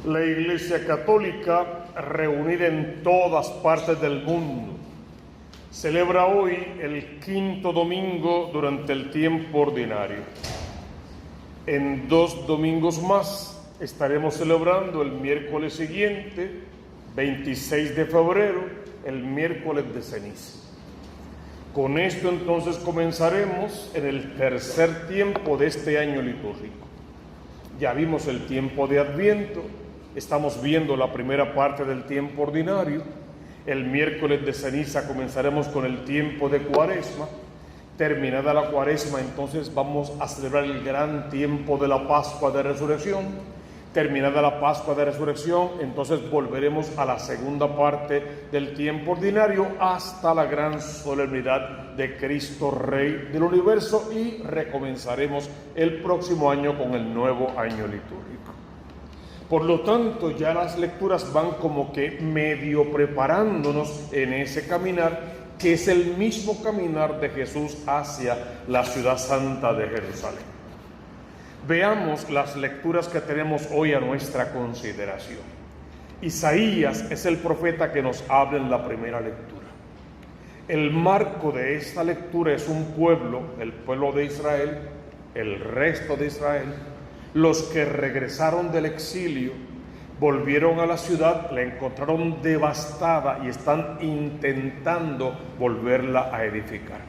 La Iglesia Católica, reunida en todas partes del mundo, celebra hoy el quinto domingo durante el tiempo ordinario. En 2 domingos más estaremos celebrando el miércoles siguiente, 26 de febrero, el miércoles de ceniza. Con esto entonces comenzaremos en el tercer tiempo de este año litúrgico. Ya vimos el tiempo de Adviento, estamos viendo la primera parte del tiempo ordinario. El miércoles de ceniza comenzaremos con el tiempo de Cuaresma. Terminada la Cuaresma, entonces vamos a celebrar el gran tiempo de la Pascua de Resurrección. Terminada la Pascua de Resurrección, entonces volveremos a la segunda parte del tiempo ordinario hasta la gran solemnidad de Cristo Rey del universo y recomenzaremos el próximo año con el nuevo año litúrgico. Por lo tanto, ya las lecturas van como que medio preparándonos en ese caminar, que es el mismo caminar de Jesús hacia la ciudad santa de Jerusalén. Veamos las lecturas que tenemos hoy a nuestra consideración. Isaías es el profeta que nos habla en la primera lectura. El marco de esta lectura es un pueblo, el pueblo de Israel, el resto de Israel, los que regresaron del exilio, volvieron a la ciudad, la encontraron devastada y están intentando volverla a edificar.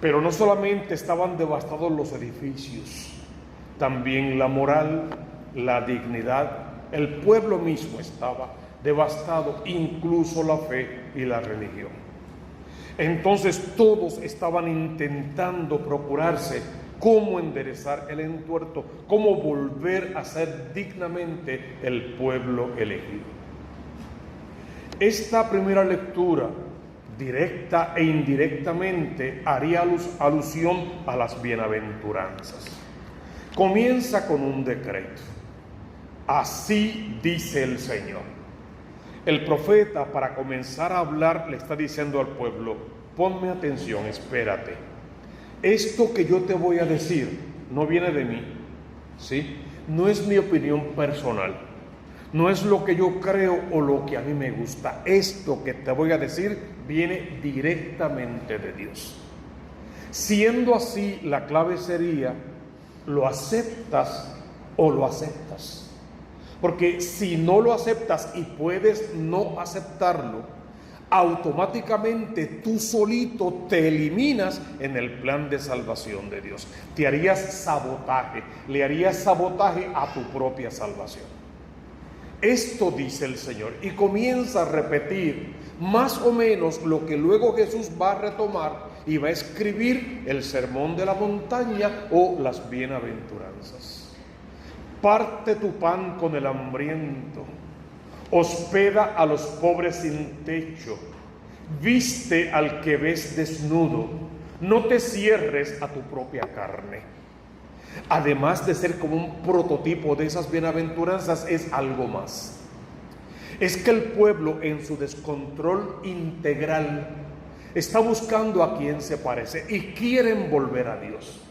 Pero no solamente estaban devastados los edificios, también la moral, la dignidad, el pueblo mismo estaba devastado, incluso la fe y la religión. Entonces todos estaban intentando procurarse cómo enderezar el entuerto, cómo volver a ser dignamente el pueblo elegido. Esta primera lectura, directa e indirectamente, haría alusión a las bienaventuranzas. Comienza con un decreto. Así dice el Señor. El profeta, para comenzar a hablar, le está diciendo al pueblo: ponme atención, espérate. Esto que yo te voy a decir no viene de mí, ¿sí? No es mi opinión personal, no es lo que yo creo o lo que a mí me gusta. Esto que te voy a decir viene directamente de Dios. Siendo así, la clave sería: ¿lo aceptas o lo aceptas? Porque si no lo aceptas y puedes no aceptarlo, automáticamente tú solito te eliminas en el plan de salvación de Dios. Te harías sabotaje, le harías sabotaje a tu propia salvación. Esto dice el Señor y comienza a repetir más o menos lo que luego Jesús va a retomar y va a escribir el Sermón de la Montaña o las bienaventuranzas. Parte tu pan con el hambriento, hospeda a los pobres sin techo, viste al que ves desnudo, no te cierres a tu propia carne. Además de ser como un prototipo de esas bienaventuranzas, es algo más. Es que el pueblo, en su descontrol integral, está buscando a quien se parece y quieren volver a Dios.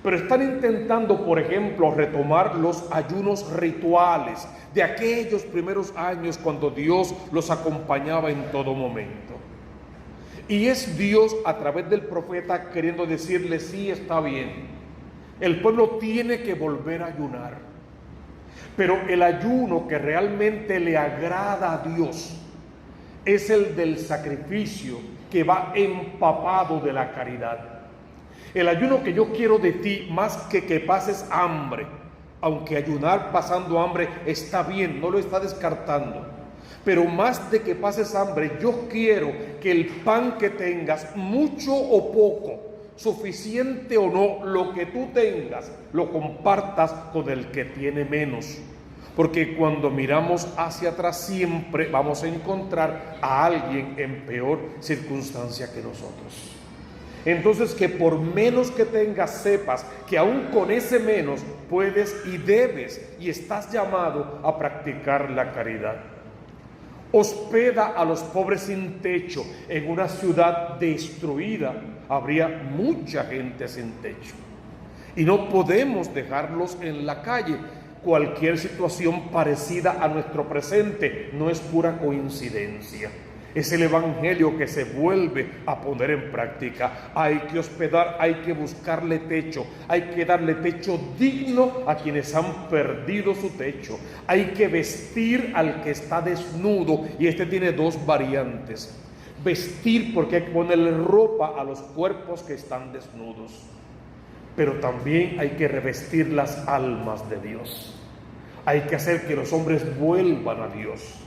Pero están intentando, por ejemplo, retomar los ayunos rituales de aquellos primeros años cuando Dios los acompañaba en todo momento. Y es Dios a través del profeta queriendo decirle: sí, está bien, el pueblo tiene que volver a ayunar, pero el ayuno que realmente le agrada a Dios es el del sacrificio, que va empapado de la caridad. El ayuno que yo quiero de ti, más que pases hambre, aunque ayunar pasando hambre está bien, no lo está descartando, pero más de que pases hambre, yo quiero que el pan que tengas, mucho o poco, suficiente o no, lo que tú tengas, lo compartas con el que tiene menos. Porque cuando miramos hacia atrás siempre vamos a encontrar a alguien en peor circunstancia que nosotros. Entonces, que por menos que tengas, sepas que aún con ese menos puedes y debes y estás llamado a practicar la caridad. Hospeda a los pobres sin techo. En una ciudad destruida habría mucha gente sin techo y no podemos dejarlos en la calle. Cualquier situación parecida a nuestro presente no es pura coincidencia. Es el Evangelio que se vuelve a poner en práctica. Hay que hospedar, hay que buscarle techo, hay que darle techo digno a quienes han perdido su techo. Hay que vestir al que está desnudo, y este tiene dos variantes. Vestir porque hay que ponerle ropa a los cuerpos que están desnudos, pero también hay que revestir las almas de Dios. Hay que hacer que los hombres vuelvan a Dios.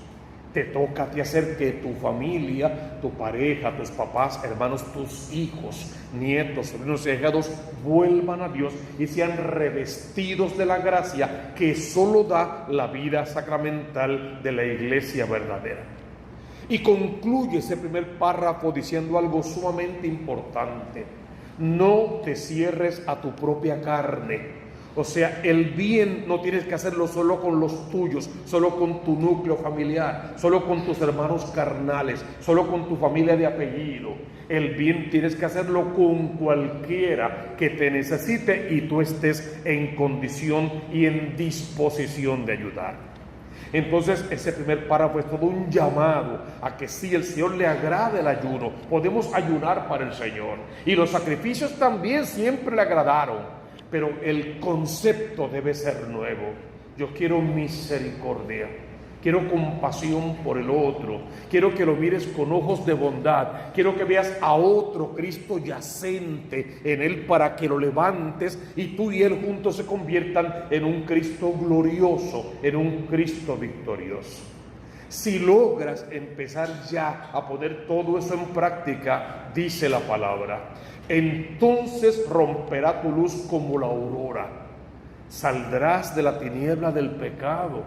Te toca a ti hacer que tu familia, tu pareja, tus papás, hermanos, tus hijos, nietos, sobrinos y ahijados vuelvan a Dios y sean revestidos de la gracia que solo da la vida sacramental de la iglesia verdadera. Y concluye ese primer párrafo diciendo algo sumamente importante: no te cierres a tu propia carne. O sea, el bien no tienes que hacerlo solo con los tuyos, solo con tu núcleo familiar, solo con tus hermanos carnales, solo con tu familia de apellido. El bien tienes que hacerlo con cualquiera que te necesite y tú estés en condición y en disposición de ayudar. Entonces, ese primer párrafo es todo un llamado a que si el Señor le agrada el ayuno, podemos ayunar para el Señor. Y los sacrificios también siempre le agradaron. Pero el concepto debe ser nuevo. Yo quiero misericordia, quiero compasión por el otro, quiero que lo mires con ojos de bondad, quiero que veas a otro Cristo yacente en él para que lo levantes y tú y él juntos se conviertan en un Cristo glorioso, en un Cristo victorioso. Si logras empezar ya a poner todo eso en práctica, dice la palabra, entonces romperá tu luz como la aurora. Saldrás de la tiniebla del pecado,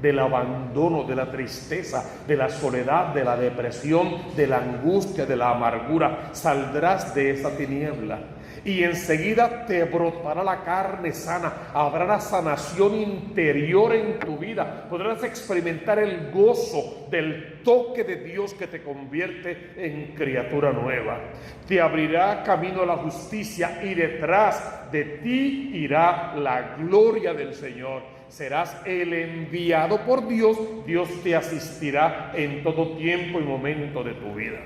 del abandono, de la tristeza, de la soledad, de la depresión, de la angustia, de la amargura. Saldrás de esa tiniebla y enseguida te brotará la carne sana. Habrá la sanación interior en tu vida. Podrás experimentar el gozo del toque de Dios que te convierte en criatura nueva. Te abrirá camino a la justicia y detrás de ti irá la gloria del Señor. Serás el enviado por Dios. Dios te asistirá en todo tiempo y momento de tu vida.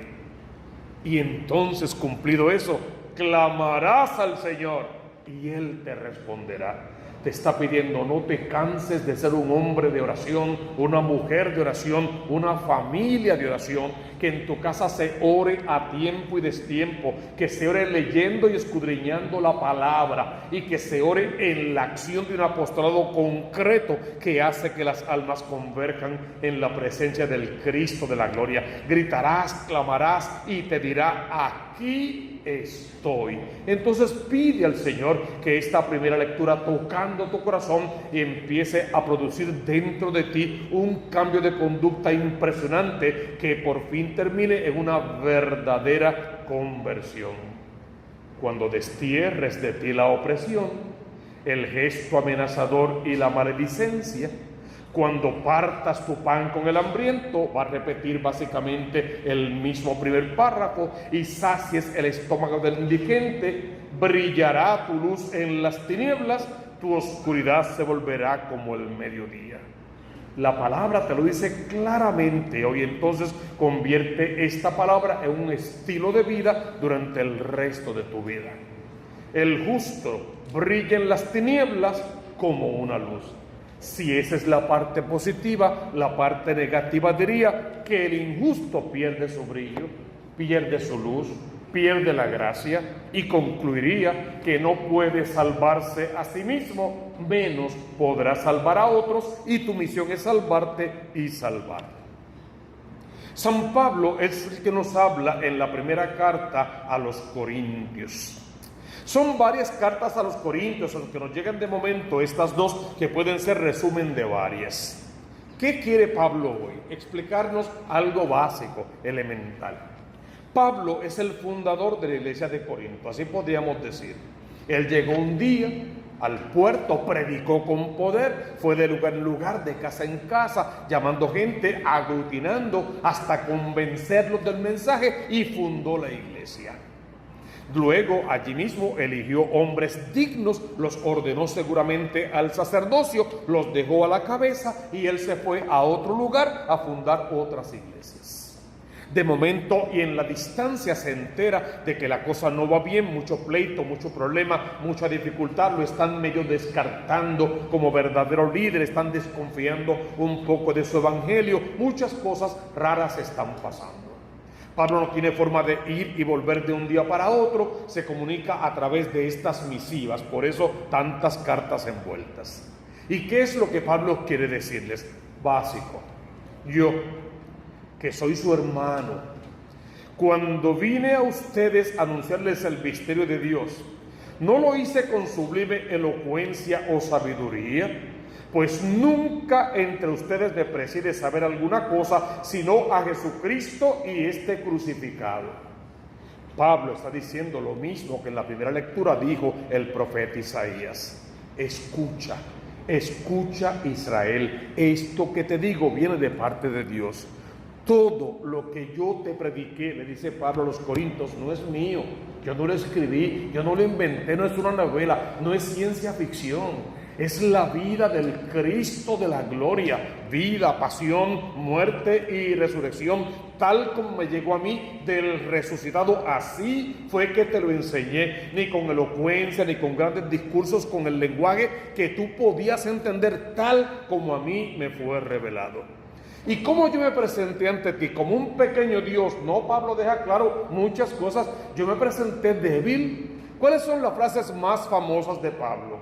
Y entonces, cumplido eso, clamarás al Señor y Él te responderá. Te está pidiendo: no te canses de ser un hombre de oración, una mujer de oración, una familia de oración, que en tu casa se ore a tiempo y destiempo, que se ore leyendo y escudriñando la palabra y que se ore en la acción de un apostolado concreto que hace que las almas converjan en la presencia del Cristo de la gloria. Gritarás, clamarás y te dirá: aquí estoy. Entonces pide al Señor que esta primera lectura, tocando tu corazón, y empiece a producir dentro de ti un cambio de conducta impresionante que por fin termine en una verdadera conversión. Cuando destierres de ti la opresión, el gesto amenazador y la maledicencia, cuando partas tu pan con el hambriento, va a repetir básicamente el mismo primer párrafo, y sacies el estómago del indigente, brillará tu luz en las tinieblas, tu oscuridad se volverá como el mediodía. La palabra te lo dice claramente hoy. Entonces convierte esta palabra en un estilo de vida durante el resto de tu vida. El justo brilla en las tinieblas como una luz. Si esa es la parte positiva, la parte negativa diría que el injusto pierde su brillo, pierde su luz, pierde la gracia, y concluiría que no puede salvarse a sí mismo, menos podrá salvar a otros, y tu misión es salvarte y salvar. San Pablo es el que nos habla en la primera carta a los Corintios. Son varias cartas a los Corintios, a los que nos llegan de momento estas dos, que pueden ser resumen de varias. ¿Qué quiere Pablo hoy? Explicarnos algo básico, elemental. Pablo es el fundador de la iglesia de Corinto, así podríamos decir. Él llegó un día al puerto, predicó con poder, fue de lugar en lugar, de casa en casa, llamando gente, aglutinando hasta convencerlos del mensaje, y fundó la iglesia. Luego allí mismo eligió hombres dignos, los ordenó seguramente al sacerdocio, los dejó a la cabeza y él se fue a otro lugar a fundar otras iglesias. De momento y en la distancia se entera de que la cosa no va bien, mucho pleito, mucho problema, mucha dificultad, lo están medio descartando como verdadero líder, están desconfiando un poco de su evangelio, muchas cosas raras están pasando. Pablo no tiene forma de ir y volver de un día para otro, se comunica a través de estas misivas, por eso tantas cartas envueltas. ¿Y qué es lo que Pablo quiere decirles? Básico. Yo, que soy su hermano, cuando vine a ustedes a anunciarles el misterio de Dios, no lo hice con sublime elocuencia o sabiduría, pues nunca entre ustedes me preside saber alguna cosa, sino a Jesucristo y este crucificado. Pablo está diciendo lo mismo que en la primera lectura dijo el profeta Isaías. Escucha, escucha Israel, esto que te digo viene de parte de Dios. Todo lo que yo te prediqué, le dice Pablo a los Corintios, no es mío, yo no lo escribí, yo no lo inventé, no es una novela, no es ciencia ficción, es la vida del Cristo de la gloria, vida, pasión, muerte y resurrección, tal como me llegó a mí del resucitado, así fue que te lo enseñé, ni con elocuencia, ni con grandes discursos, con el lenguaje que tú podías entender, tal como a mí me fue revelado. ¿Y cómo yo me presenté ante ti? Como un pequeño Dios. No, Pablo deja claro muchas cosas. Yo me presenté débil. ¿Cuáles son las frases más famosas de Pablo?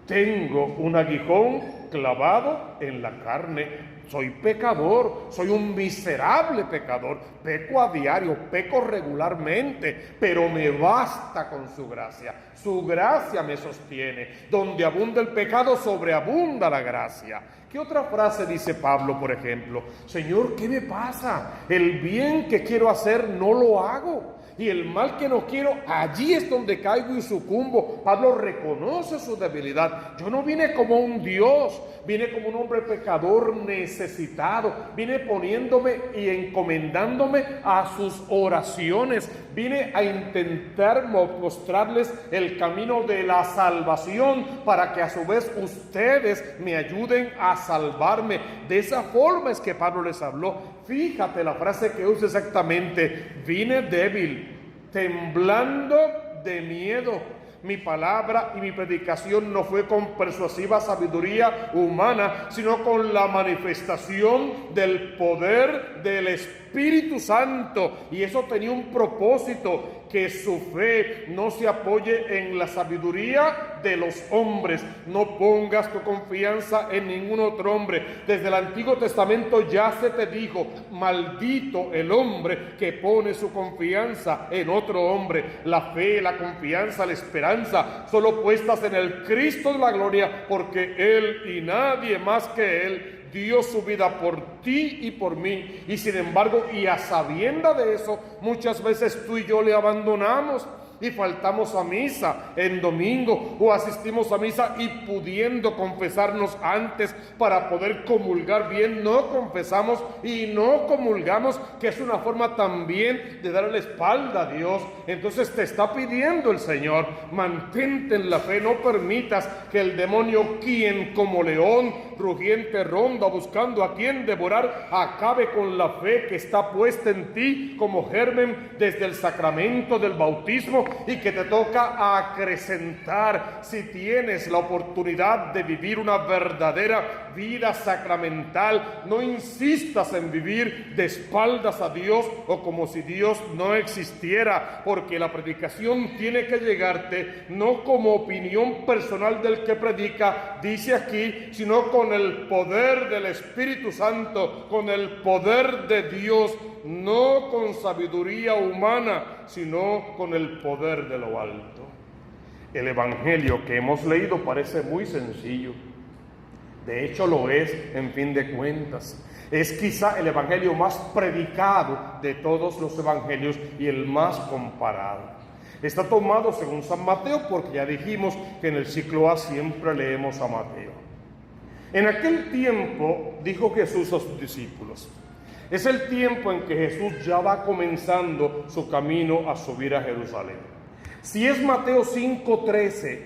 Tengo un aguijón clavado en la carne. Soy pecador, soy un miserable pecador, peco a diario, peco regularmente, pero me basta con su gracia me sostiene, donde abunda el pecado, sobreabunda la gracia. ¿Qué otra frase dice Pablo, por ejemplo? Señor, ¿qué me pasa? El bien que quiero hacer no lo hago, y el mal que no quiero, allí es donde caigo y sucumbo. Pablo reconoce su debilidad. Yo no vine como un Dios, vine como un hombre pecador necesitado, vine poniéndome y encomendándome a sus oraciones, vine a intentar mostrarles el camino de la salvación para que a su vez ustedes me ayuden a salvarme. De esa forma es que Pablo les habló. Fíjate la frase que usa exactamente: vine débil, temblando de miedo. Mi palabra y mi predicación no fue con persuasiva sabiduría humana, sino con la manifestación del poder del Espíritu Santo. Y eso tenía un propósito: que su fe no se apoye en la sabiduría de los hombres. No pongas tu confianza en ningún otro hombre. Desde el Antiguo Testamento ya se te dijo: maldito el hombre que pone su confianza en otro hombre. La fe, la confianza, la esperanza, solo puestas en el Cristo de la gloria, porque Él y nadie más que Él dio su vida por ti y por mí. Y sin embargo, y a sabienda de eso, muchas veces tú y yo le abandonamos y faltamos a misa en domingo, o asistimos a misa y pudiendo confesarnos antes para poder comulgar bien, no confesamos y no comulgamos, que es una forma también de darle la espalda a Dios. Entonces te está pidiendo el Señor: mantente en la fe, no permitas que el demonio, quien como león rugiente ronda buscando a quien devorar, acabe con la fe que está puesta en ti como germen desde el sacramento del bautismo, y que te toca acrecentar si tienes la oportunidad de vivir una verdadera vida sacramental. No insistas en vivir de espaldas a Dios o como si Dios no existiera, porque la predicación tiene que llegarte no como opinión personal del que predica, dice aquí, sino con el poder del Espíritu Santo, con el poder de Dios, no con sabiduría humana, sino con el poder de lo alto. El evangelio que hemos leído parece muy sencillo. De hecho lo es, en fin de cuentas. Es quizá el evangelio más predicado de todos los evangelios y el más comparado. Está tomado según San Mateo, porque ya dijimos que en el ciclo A siempre leemos a Mateo. En aquel tiempo dijo Jesús a sus discípulos: es el tiempo en que Jesús ya va comenzando su camino a subir a Jerusalén. Si es Mateo 5:13,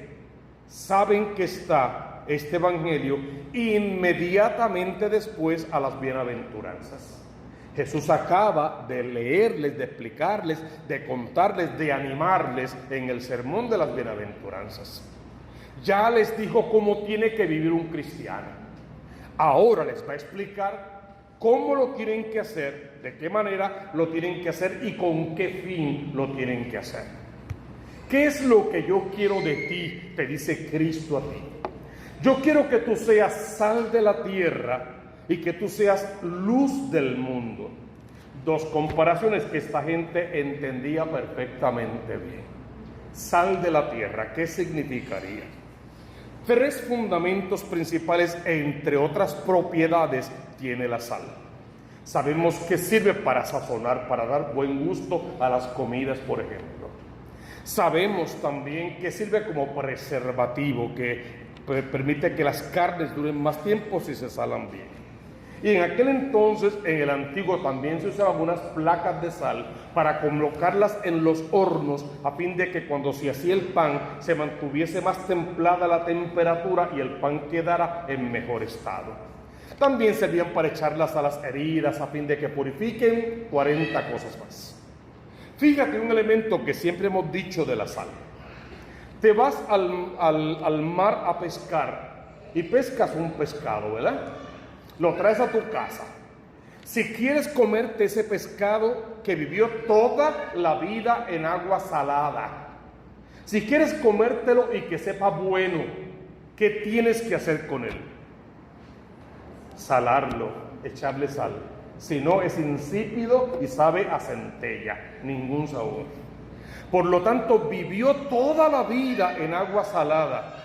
saben que está este evangelio inmediatamente después a las bienaventuranzas. Jesús acaba de leerles, de explicarles, de contarles, de animarles en el sermón de las bienaventuranzas. Ya les dijo cómo tiene que vivir un cristiano. Ahora les va a explicar cómo lo tienen que hacer, de qué manera lo tienen que hacer y con qué fin lo tienen que hacer. ¿Qué es lo que yo quiero de ti?, te dice Cristo a ti. Yo quiero que tú seas sal de la tierra y que tú seas luz del mundo. Dos comparaciones que esta gente entendía perfectamente bien. Sal de la tierra, ¿qué significaría? Tres fundamentos principales, entre otras propiedades, tiene la sal. Sabemos que sirve para sazonar, para dar buen gusto a las comidas, por ejemplo. Sabemos también que sirve como preservativo, que permite que las carnes duren más tiempo si se salan bien. Y en aquel entonces, en el antiguo, también se usaban unas placas de sal para colocarlas en los hornos, a fin de que cuando se hacía el pan se mantuviese más templada la temperatura y el pan quedara en mejor estado. También servían para echarlas a las heridas, a fin de que purifiquen 40 cosas más. Fíjate un elemento que siempre hemos dicho de la sal. Te vas al mar a pescar y pescas un pescado, ¿verdad? Lo traes a tu casa. Si quieres comerte ese pescado que vivió toda la vida en agua salada, si quieres comértelo y que sepa bueno, ¿qué tienes que hacer con él? Salarlo, echarle sal. Si no, es insípido y sabe a centella, ningún sabor. Por lo tanto, vivió toda la vida en agua salada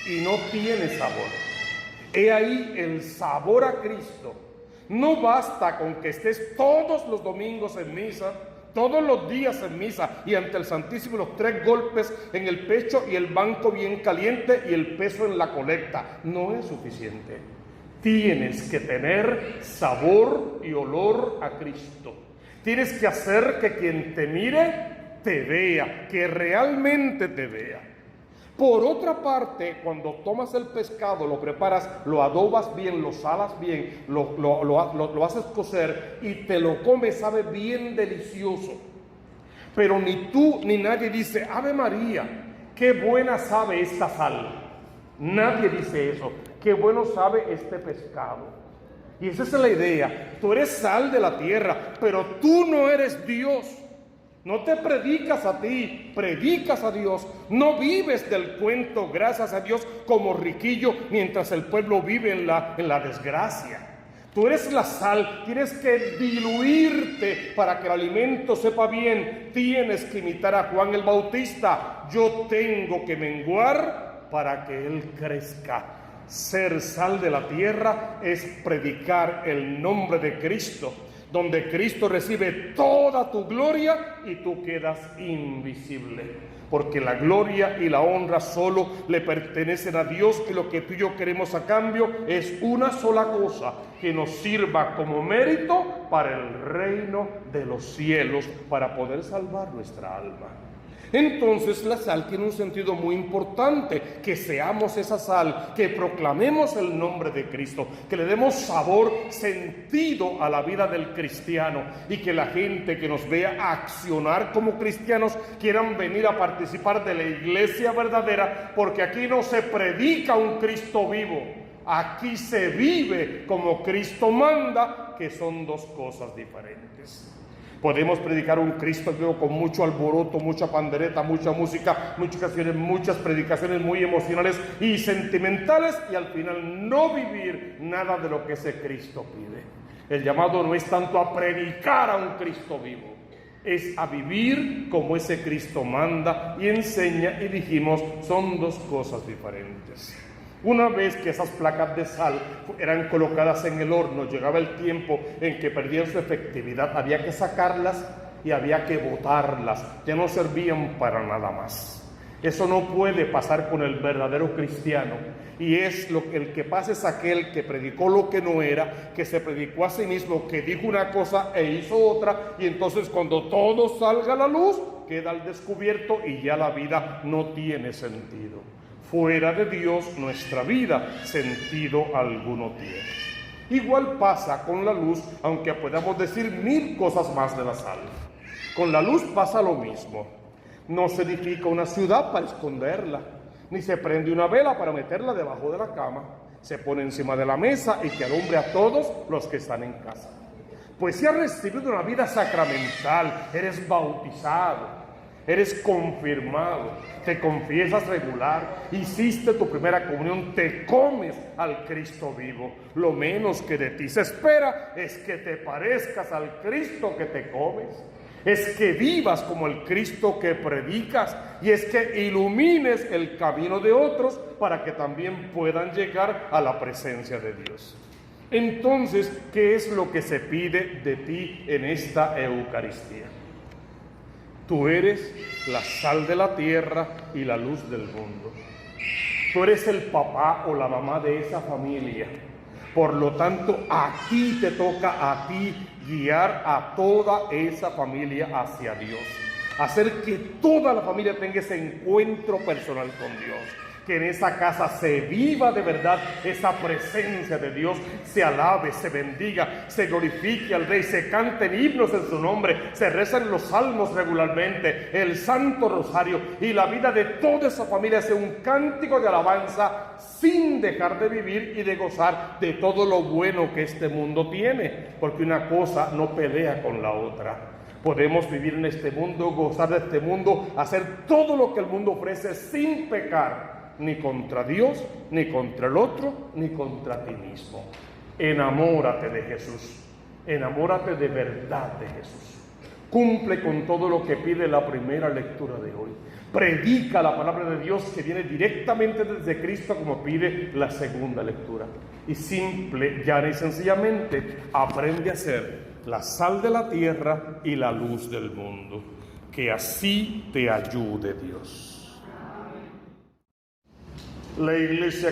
y no tiene sabor. He ahí el sabor a Cristo. No basta con que estés todos los domingos en misa, todos los días en misa y ante el Santísimo los 3 golpes en el pecho y el banco bien caliente y el peso en la colecta. No es suficiente. Tienes que tener sabor y olor a Cristo. Tienes que hacer que quien te mire te vea, que realmente te vea. Por otra parte, cuando tomas el pescado, lo preparas, lo adobas bien, lo salas bien, lo haces cocer y te lo comes, sabe bien delicioso. Pero ni tú ni nadie dice, Ave María, qué buena sabe esta sal. Nadie dice eso, qué bueno sabe este pescado. Y esa es la idea, tú eres sal de la tierra, pero tú no eres Dios. No te predicas a ti, predicas a Dios. No vives del cuento, gracias a Dios, como riquillo, mientras el pueblo vive en la desgracia. Tú eres la sal, tienes que diluirte para que el alimento sepa bien. Tienes que imitar a Juan el Bautista. Yo tengo que menguar para que Él crezca. Ser sal de la tierra es predicar el nombre de Cristo, donde Cristo recibe toda tu gloria y tú quedas invisible. Porque la gloria y la honra solo le pertenecen a Dios, y lo que tú y yo queremos a cambio es una sola cosa, que nos sirva como mérito para el reino de los cielos, para poder salvar nuestra alma. Entonces la sal tiene un sentido muy importante, que seamos esa sal, que proclamemos el nombre de Cristo, que le demos sabor, sentido a la vida del cristiano, y que la gente que nos vea accionar como cristianos quieran venir a participar de la iglesia verdadera, porque aquí no se predica un Cristo vivo, aquí se vive como Cristo manda, que son dos cosas diferentes. Podemos predicar un Cristo vivo con mucho alboroto, mucha pandereta, mucha música, muchas canciones, muchas predicaciones muy emocionales y sentimentales, y al final no vivir nada de lo que ese Cristo pide. El llamado no es tanto a predicar a un Cristo vivo, es a vivir como ese Cristo manda y enseña, y dijimos, son dos cosas diferentes. Una vez que esas placas de sal eran colocadas en el horno, llegaba el tiempo en que perdían su efectividad, había que sacarlas y había que botarlas, ya no servían para nada más. Eso no puede pasar con el verdadero cristiano, y es el que pasa es aquel que predicó lo que no era, que se predicó a sí mismo, que dijo una cosa e hizo otra, y entonces cuando todo salga a la luz, queda al descubierto y ya la vida no tiene sentido. Fuera de Dios, nuestra vida sentido alguno tiene. Igual pasa con la luz, aunque podamos decir 1000 cosas más de la sal. Con la luz pasa lo mismo. No se edifica una ciudad para esconderla, ni se prende una vela para meterla debajo de la cama. Se pone encima de la mesa y que alumbre a todos los que están en casa. Pues si has recibido una vida sacramental, eres bautizado, eres confirmado, te confiesas regular, hiciste tu primera comunión, te comes al Cristo vivo. Lo menos que de ti se espera es que te parezcas al Cristo que te comes, es que vivas como el Cristo que predicas y es que ilumines el camino de otros para que también puedan llegar a la presencia de Dios. Entonces, ¿qué es lo que se pide de ti en esta Eucaristía? Tú eres la sal de la tierra y la luz del mundo. Tú eres el papá o la mamá de esa familia. Por lo tanto, a ti te toca a ti guiar a toda esa familia hacia Dios. Hacer que toda la familia tenga ese encuentro personal con Dios. Que en esa casa se viva de verdad esa presencia de Dios, se alabe, se bendiga, se glorifique al Rey, se canten himnos en su nombre, se rezan los salmos regularmente, el Santo Rosario, y la vida de toda esa familia sea un cántico de alabanza sin dejar de vivir y de gozar de todo lo bueno que este mundo tiene, porque una cosa no pelea con la otra. Podemos vivir en este mundo, gozar de este mundo, hacer todo lo que el mundo ofrece sin pecar, ni contra Dios, ni contra el otro, ni contra ti mismo. Enamórate de Jesús, enamórate de verdad de Jesús. Cumple con todo lo que pide la primera lectura de hoy. Predica la palabra de Dios que viene directamente desde Cristo, como pide la segunda lectura. Y simple, llana y sencillamente, aprende a ser la sal de la tierra y la luz del mundo. Que así te ayude Dios. La Iglesia